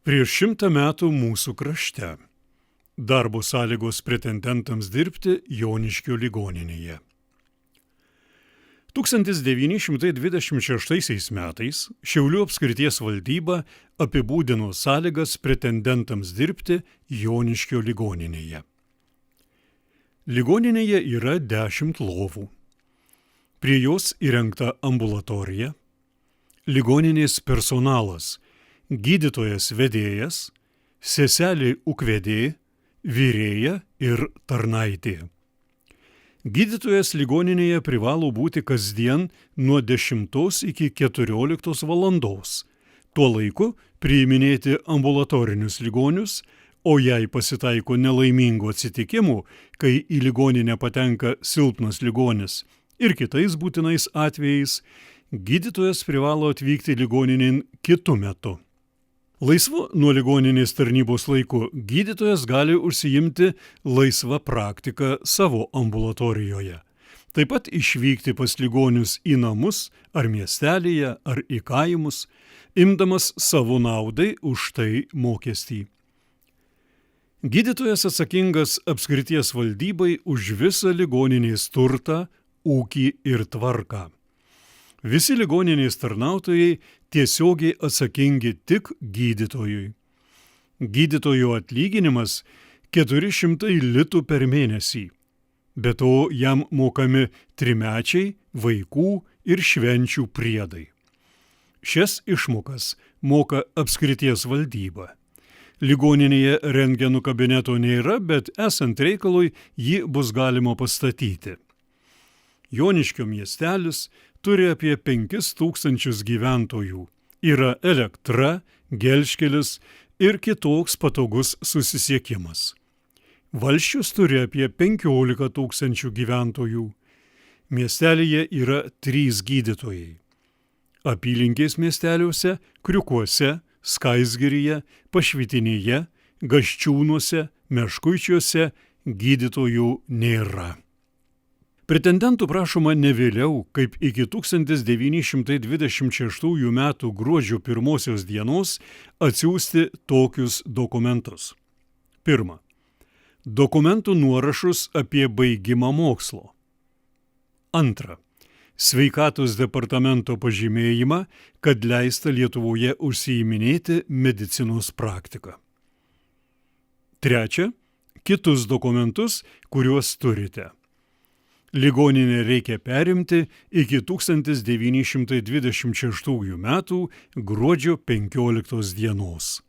Prieš 100 metų mūsų krašte. Darbo sąlygos pretendentams dirbti Joniškio ligoninėje. 1926 metais Šiaulių apskrities valdyba apibūdino sąlygas pretendentams dirbti Joniškio ligoninėje. Ligoninėje yra 10 lovų. Prie jos įrengta ambulatorija, ligoninės personalas, gydytojas vedėjas, seselė ūkvedė, virėja ir tarnaitė. Gydytojas ligoninėje privalo būti kasdien nuo 10 iki 14 valandos. Tuo laiku priiminėti ambulatorinius ligonius, o jei pasitaiko nelaimingų atsitikimų, kai į ligoninę patenka silpnas ligonis ir kitais būtinais atvejais, gydytojas privalo atvykti ligoninėn kitu metu. Laisvu nuo ligoninės tarnybos laiku gydytojas gali užsiimti laisvą praktiką savo ambulatorijoje. Taip pat išvykti pas ligonius į namus ar miestelėje ar į kaimus, imdamas savo naudai už tai mokestį. Gydytojas atsakingas apskrities valdybai už visą ligoninės turtą, ūkį ir tvarką. Visi ligoninės tarnautojai tiesiogiai atsakingi tik gydytojui. Gydytojo atlyginimas 400 litų per mėnesį. Be to jam mokami trimečiai, vaikų ir švenčių priedai. Šias išmokas moka apskrities valdyba. Ligoninėje rentgenų kabineto nėra, bet esant reikalui jį bus galima pastatyti. Joniškio miestelis turi apie 5000 gyventojų. Yra elektra, gelžkelis ir kitoks patogus susisiekimas. Valsčius turi apie 15 000 gyventojų. Miestelyje yra 3 gydytojai. Apylinkės miesteliuose, Kriukuose, Skaisgiryje, Pašvitinėje, Gaščiūnuose, Meškuičiuose gydytojų nėra. Pretendentų prašoma ne vėliau, kaip iki 1926 metų gruodžio 1 dienos atsiųsti tokius dokumentus. 1. Dokumentų nuorašus apie baigimą mokslo. 2. Sveikatos departamento pažymėjimą, kad leista Lietuvoje užsiiminėti medicinos praktiką. 3. Kitus dokumentus, kuriuos turite. Ligoninę reikia perimti iki 1926 metų gruodžio 15 dienos.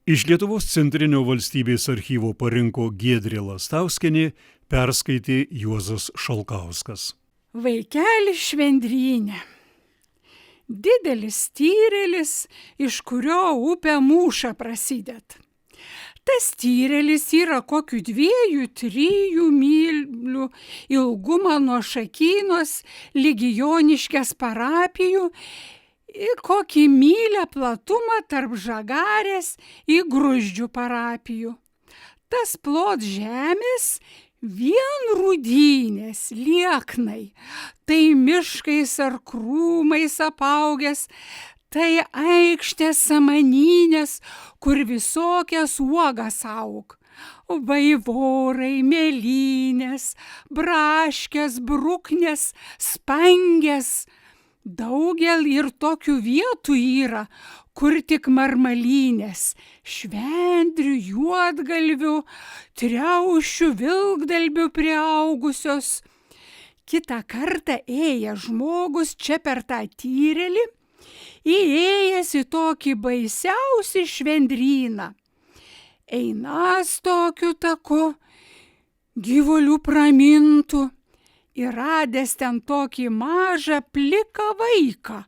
Iš Lietuvos centrinio valstybės archyvo parinko Giedrė Lastauskienė, perskaitė Juozas Šalkauskas. Vaikelis švendrynė. Didelis tyrėlis, iš kurio upė Mūša prasideda. Tas tyrelis yra kokių 2-3 mylių ilgumą nuo Šakynos ligi Joniškės parapijų ir kokį mylę platumą tarp Žagarės į Gruzdžių parapijų. Tas plot žemės vien rūdynės, lieknai, tai miškais ar krūmais apaugęs, tai aikštės samanynės, kur visokias uogas aug. Vaivorai, mėlynės, braškės, bruknės, spangės. Daugel ir tokių vietų yra, kur tik marmalynės, švendrių, juodgalvių, triaušių, vilkdalbių priaugusios. Kitą kartą ėjęs žmogus čia per tą tyrelį, įėjęs į tokį baisiausią švendryną. Einas tokiu taku, gyvulių pramintų, ir radęs ten tokį mažą pliką vaiką,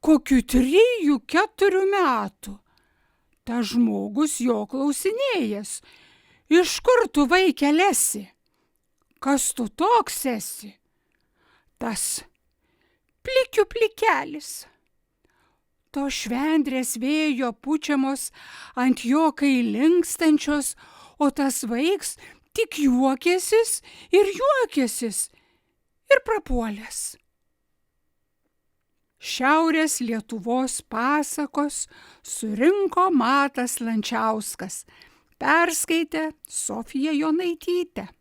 kokių 3-4 metų. Ta žmogus jo klausinėjęs, iš kur tu vaikeli esi? Kas tu toks esi? Tas plikių plikelis. To švendrės vėjo pučiamos ant jo kai linkstančios, o tas vaiks tik juokėsis ir prapuolęs. Šiaurės Lietuvos pasakos surinko Matas Lančiauskas. Perskaitė Sofija Jonaitytė.